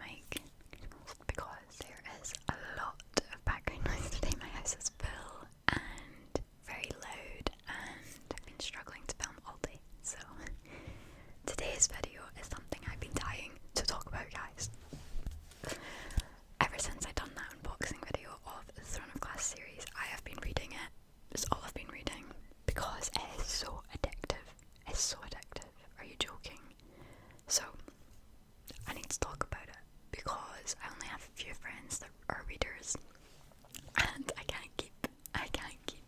mic because there is a lot of background noise today. My house is full and very loud, and I've been struggling to film all day. So today's video is something I've been dying to talk about, guys. Ever since I done that unboxing video of the Throne of Glass series, I have been reading it. It's all I've been reading because it is so addictive. It's so addictive. Are you joking? So I need to talk about it because I only have a few friends that are readers, and I can't keep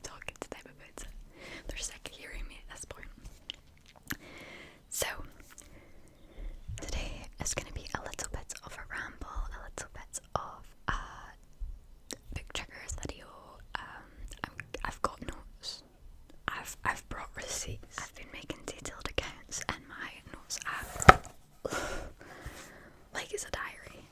talking to them about it. They're sick of hearing me at this point. So today is going to be a little bit of a ramble, a little bit of a book triggers video. I've got notes. I've brought receipts. I've been making detailed accounts in my notes app, like it's a diary.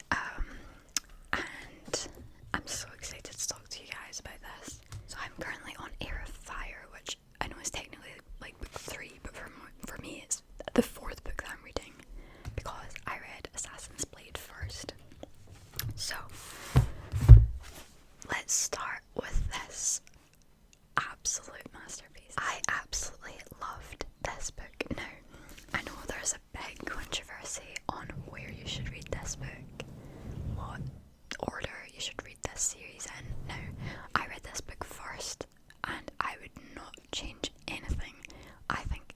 And I'm so excited to talk to you guys about this. So I'm currently on Heir of Fire, which I know is technically like book 3, but for me it's the 4th book that I'm reading because I read Assassin's Blade first. So let's start with this absolute masterpiece. I absolutely loved this book. Now, I know there's a big controversy on where you should read this book, what order you should read this series in. Now, I read this book first, and I would not change anything. I think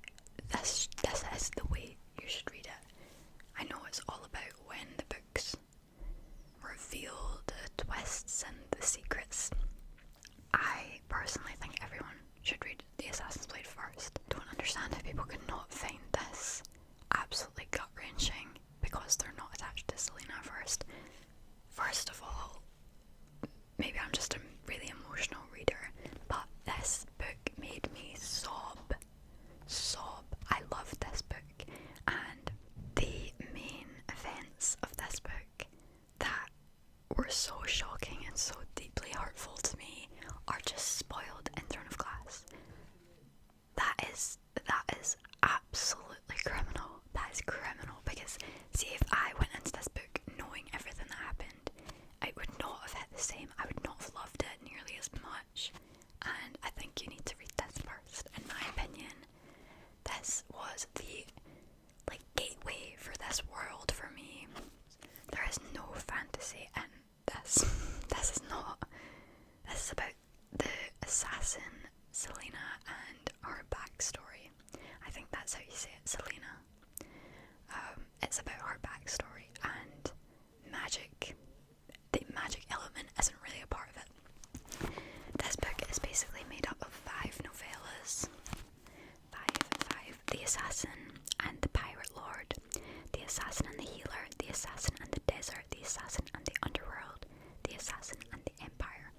this is the way you should read it. I know it's all about when the books reveal the twists and the secrets. I personally think everyone should read the Assassin's Blade first. Don't understand how people could not find this absolutely gut-wrenching because they're not attached to Selena first. First of all, maybe I'm just a really emotional reader, but this book made me sob. I loved this book, and the main events of this book that were so shocking and so deeply hurtful to me are just spoiled in Throne of Glass. That is absolutely criminal. That is criminal, because see, if I went into this book knowing everything that happened, it would not have hit the same. I would not have loved it nearly as much. And I think you need to read this first. In my opinion, this was the gateway for this world for me. There is no fantasy in this. This is about the assassin Selena and her backstory. I think that's how you say it, Selena. It's about her backstory, and magic. The magic element isn't really a part of it. This book is basically made up of 5 novellas. Five. The Assassin and the Pirate Lord, the Assassin and the Healer, the Assassin and the Desert, the Assassin and the Underworld, the Assassin and the Empire.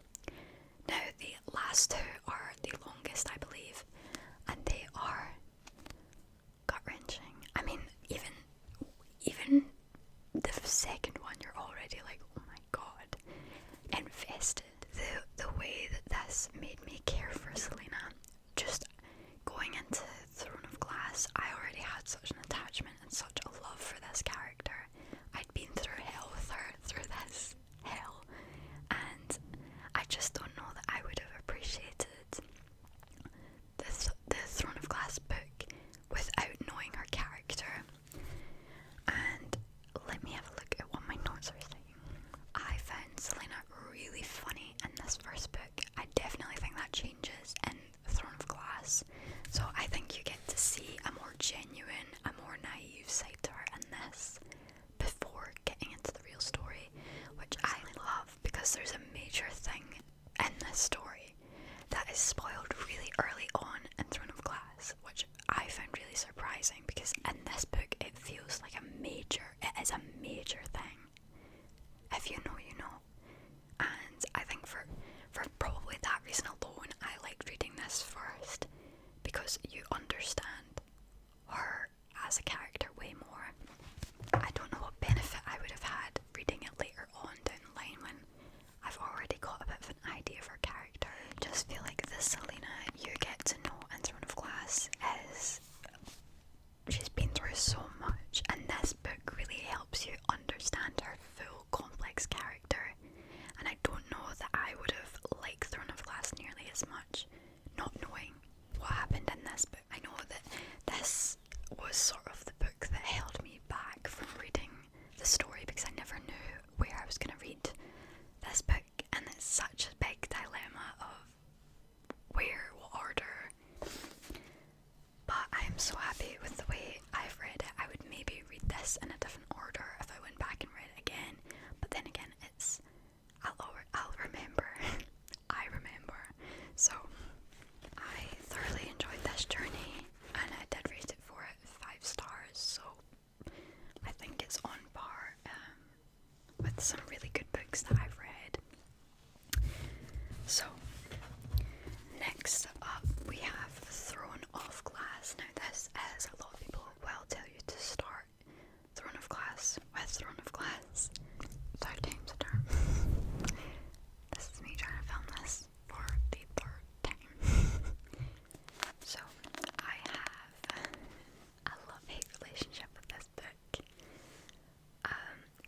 Now, the last 2 are the longest, I believe, and they are gut-wrenching. I mean, even the second one, you're already like, oh my god, invested. The way that this made me care for Selena, just going into Throne of Glass, I already had such an attachment and such a love for this character. I'd been through hell with her, through this hell, and I just don't know that I would have appreciated the Throne of Glass book without knowing her character. And let me have a look at what my notes are saying. I found Selena really funny in this first book. I definitely think that changes in Throne of Glass. So I think you get to see a more genuine, a more naive side to her in this before getting into the real story, which I love because there's a major thing in this story that is spoiled really early on in Throne of Glass, which I found really surprising because in this book it feels like it is a major thing. If you know, you know. And I think for probably that reason alone, I liked reading this first, because you understand her as a character way more. I don't know what benefit I would have had reading it later on down the line when I've already got a bit of an idea of her character. I just feel like the Selena you get to know in Throne of Glass is, she's been through so much, and this book really helps you understand her fully. this character, and I don't know that I would have liked Throne of Glass nearly as much, not knowing what happened in this book. I know that this was sort of the book that held me back from reading the story because I never knew where I was going to read this book, and it's such a big dilemma of where, what order. But I'm so happy with the way I've read it. I would maybe read this in a different order if I went back and read it again, but then again, I'll remember. I remember. So I thoroughly enjoyed this journey, and I did rate it for it 5 stars, so I think it's on par with some really good books that I've read. So next up we have Throne of Glass. Now this is, a lot of people will tell you to start Throne of Glass with Throne of Glass. 5 times a charm. This is me trying to film this for the 3rd time. So I have a love-hate relationship with this book.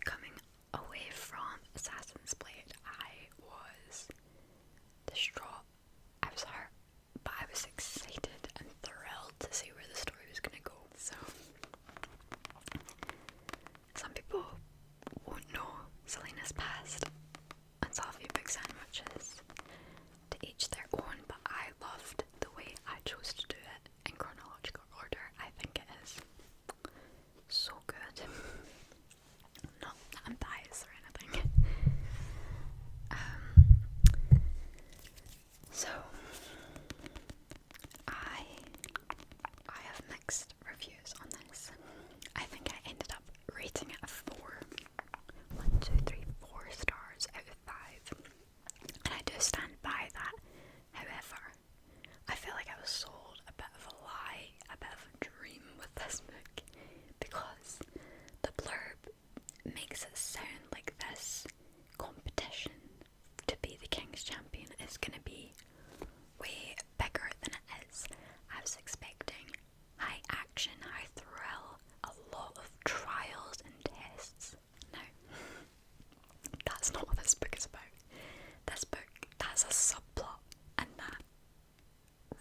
Coming away from Assassin's Blade, I was distraught. I was hurt, but I was excited and thrilled to see where the story was going to go. So some people won't know Selena's past, and so I'll be big sandwiches to each their own, but I loved the way I chose to do it in chronological order. I think it is so good. Not that I'm biased or anything. So I have mixed reviews on this. I think I ended up rating it a 4. 1, 2, 3, 4 stars out of 5. And I do stand by that. However, I feel like I was sold a bit of a lie, a bit of a dream with this book, because the blurb makes it sound like this competition to be the King's Champion is going to be way bigger than it is. I was expecting high action, high thrill, a lot of trials and tests. No, that's not what this book is about. This book has a subplot, and that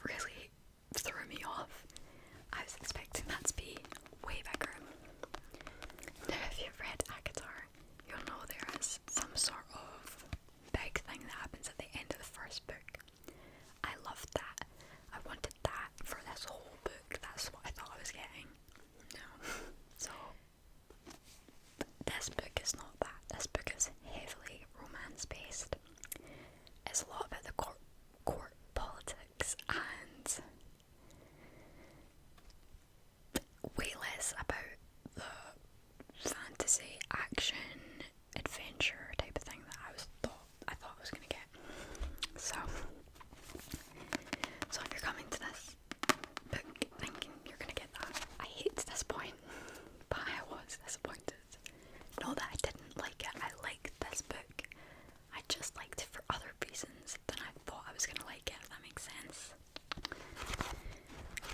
really threw me off. I was expecting that to be way bigger. Now, if you've read ACOTAR, you'll know there is some sort of big thing that happens at the end of the first book. I loved that. I wanted that for this whole book. That's what I thought I was getting. No. So, this book is not that. This book is heavily romance-based. It's a lot about the court politics and way less about the fantasy, action, adventure type of thing that I thought I was gonna get. So if you're coming to this book thinking you're gonna get that, I hate to disappoint, but I was disappointed. Not that I didn't like it. I liked this book. I just liked it for other reasons than I thought I was gonna like it, if that makes sense.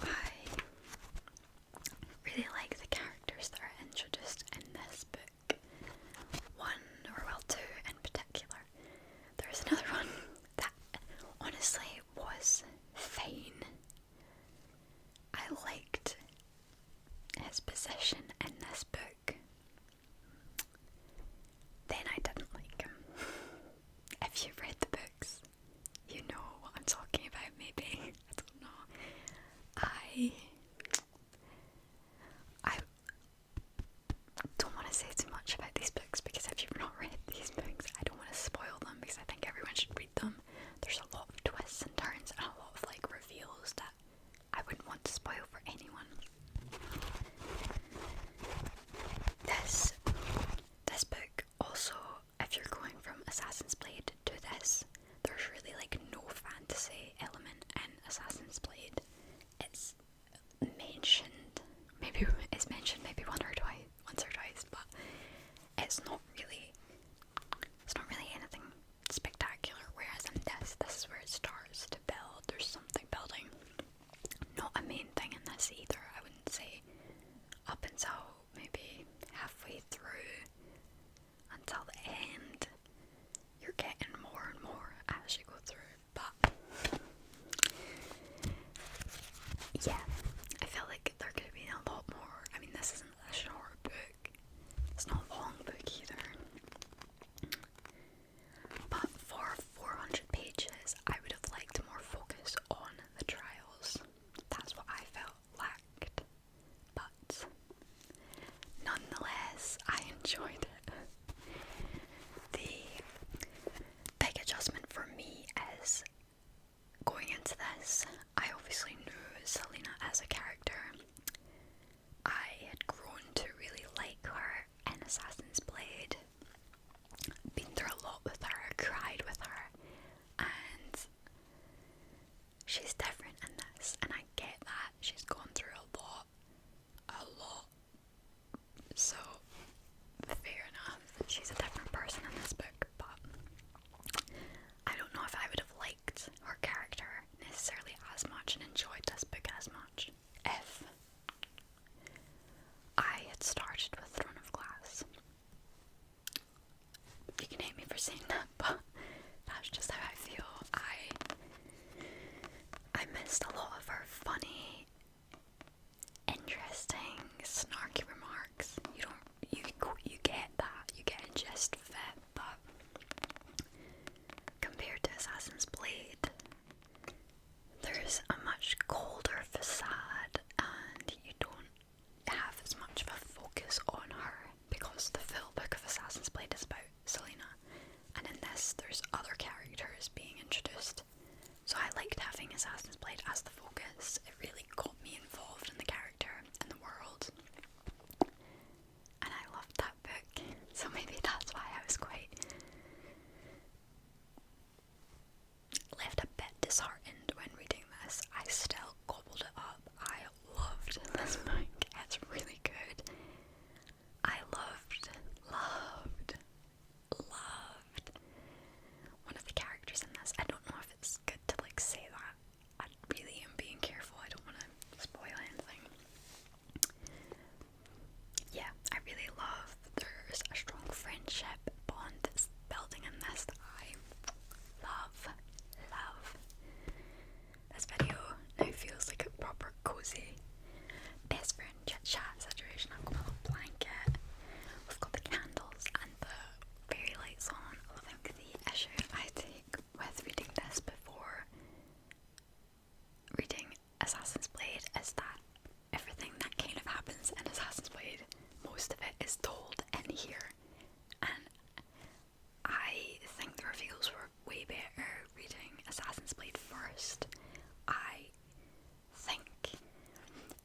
I really like the characters that are introduced in this book. Two in particular. There's another one that honestly was fine. I liked his position in this book. Then I didn't like him. If you've read the books, you know what I'm talking about, maybe. I don't know. I don't want to say too much about these books, because if you've not read these books, I don't want to spoil them, because I think everyone should read them. There's a lot of twists and turns and a lot of reveals that I wouldn't want to spoil for anyone. This book also, if you're going from Assassin's Blade to this, there's really no fantasy element in Assassin's Blade. It's mentioned maybe once or twice, but it's not really anything spectacular, whereas in this is where it starts to build. There's something building. Not a main thing in this either, I wouldn't say, up until maybe halfway through until the end. saying that, but that's just how I feel. I missed a lot of her funny, interesting, snarky remarks. You get that, you get a gist of it, but compared to Assassin's Blade, there's a much colder facade, and you don't have as much of a focus on her, because the full book of Assassin's Blade is about Selena, and in this there's other characters being introduced. So I liked having Assassin's Blade as the focus. It really got me involved in the character and the world, and I loved that book. So maybe that's why I was quite left a bit disheartened when reading this. I still gobbled it up. I loved this book. It's really good. I loved one of the characters in this. I don't know if it's good to like say that. I really am being careful. I don't want to spoil anything. Yeah, I really love there's a strong friendship bond that's building in this that I love. This video now feels like a proper cozy best friend chit chat situation. I've got a little blanket, we've got the candles and the fairy lights on. I think the issue I take with reading this before reading Assassin's Blade is that everything that kind of happens in Assassin's Blade, most of it is told in here, and I think the reveals were way better reading Assassin's Blade first. I think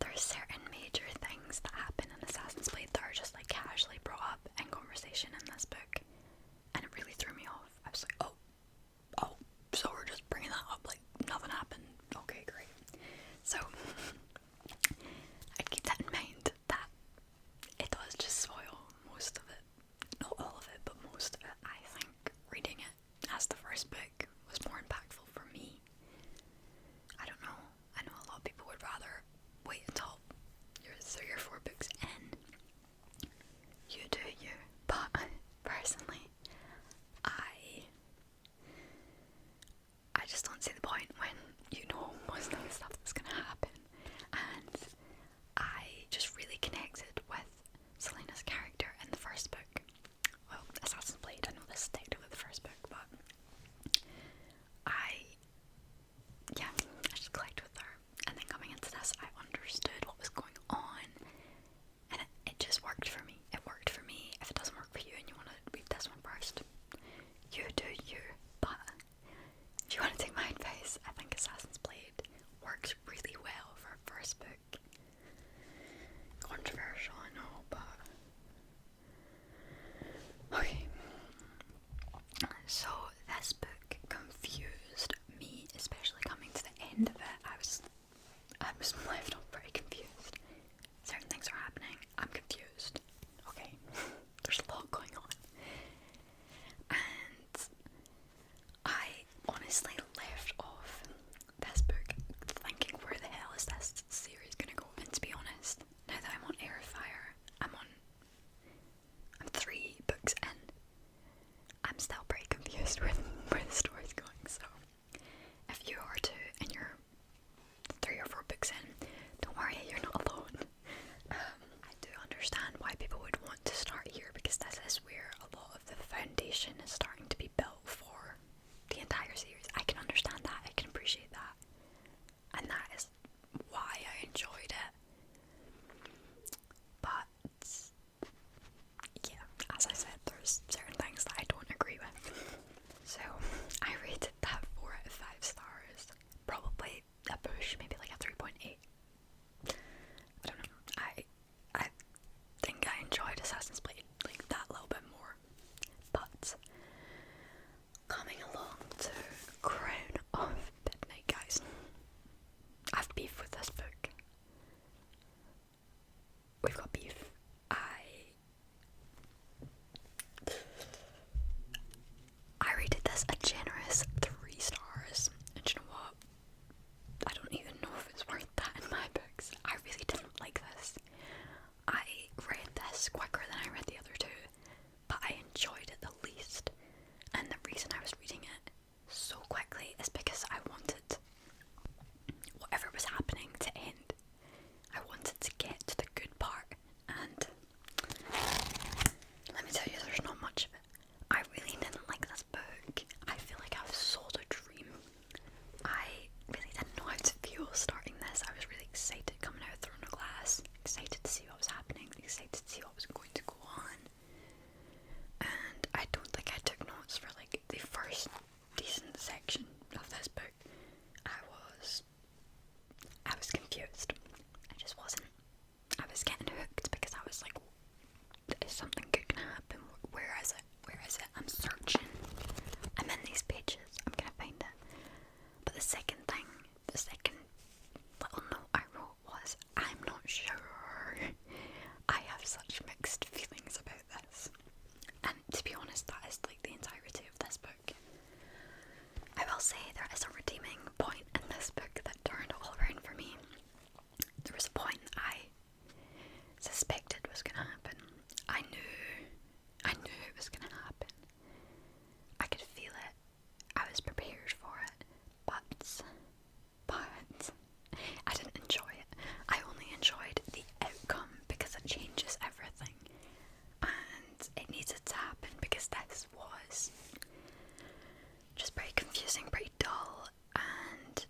there's certain major things that happen in Assassin's Blade that are just like casually brought up in conversation in this book, and it really threw me off. I was like, oh, so we're just bringing that up like nothing happened. Okay, great. So I'd keep that in mind, that it does just spoil most of it. Not all of it, but most of it. I think reading it as the first book was more impactful for me. I don't know. I know a lot of people would rather wait until you're 3 or 4 books in. You do you. But personally, I just don't see the point when you know most of the stuff that's going to happen. And I just really connected with Selena's character in the first book. Well, Assassin's Blade, I know this is technically the first book, but I just clicked with her. And then coming into this, I understood what was going on, and it just worked for me. It worked for me. If it doesn't work for you and you want to read this one first, you do you. But if you want to take my advice, I think Assassin's Blade works really well for a first book. Controversial, I know, but okay. So this book confused me, especially coming to the end of it. I was left off pretty confused. Certain things are happening. I'm confused. Okay, there's a lot going on, and I honestly left off this book thinking, where the hell is this series gonna go? And to be honest, now that I'm on Heir of Fire, I'm 3 books in, I'm still pretty confused where the story's going. So if you are too and you're 3 or 4 books in, don't worry, you're not alone. I do understand why people would want to start here, because this is where a lot of the foundation is starting to be built for the entire series. I can understand that, I can appreciate that, and that is why I enjoyed it. But yeah, as I said, there's certain things that I don't agree with. So I rated that 4 out of 5 stars. Probably a push, maybe like a 3.8. I don't know. I think I enjoyed Assassin's Blade like that little bit more. But say there is a redeeming point in this book that turned it all around for me. There was a point that I suspected was going to happen. I knew it was going to happen. I could feel it. I was prepared for it. But I didn't enjoy it. I only enjoyed the outcome because it changes everything. And it needed to happen because this was just pretty confusing, pretty dull, and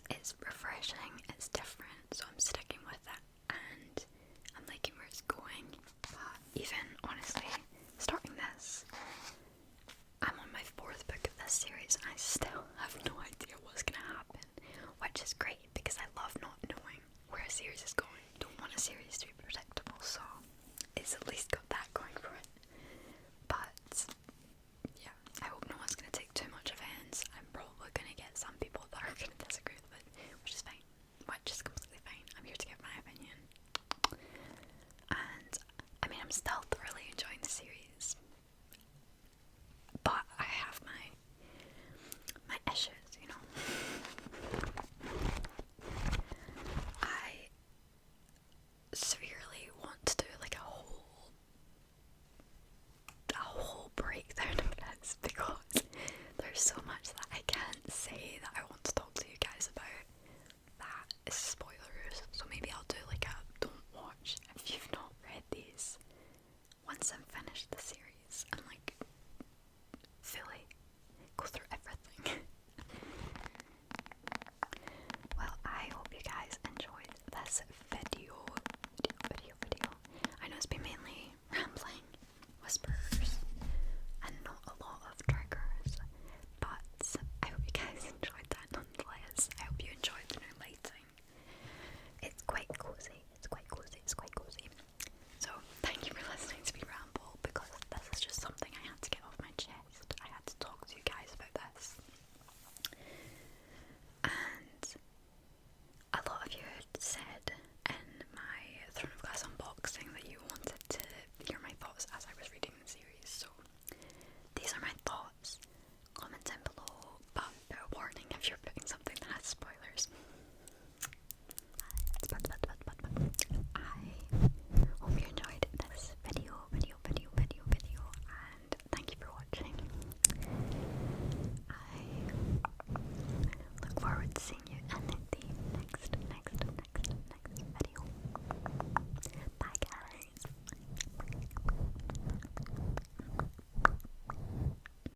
it's refreshing, it's different, so I'm sticking with it, and I'm liking where it's going. But even, honestly, starting this, I'm on my 4th book of this series, and I still have no idea what's going to happen, which is great, because I love not knowing where a series is going. Don't want a series to be predictable, so it's at least got that going for it. But yeah, I hope no one's going to take too much offence. I'm probably going to get some people that are going to disagree with it, which is fine, which is completely fine. I'm here to give my opinion. And I mean, I'm still thoroughly enjoying the series, but I have my issues, you know. I severely want to do like a whole breakdown of this, because there's so much that I can't say that I want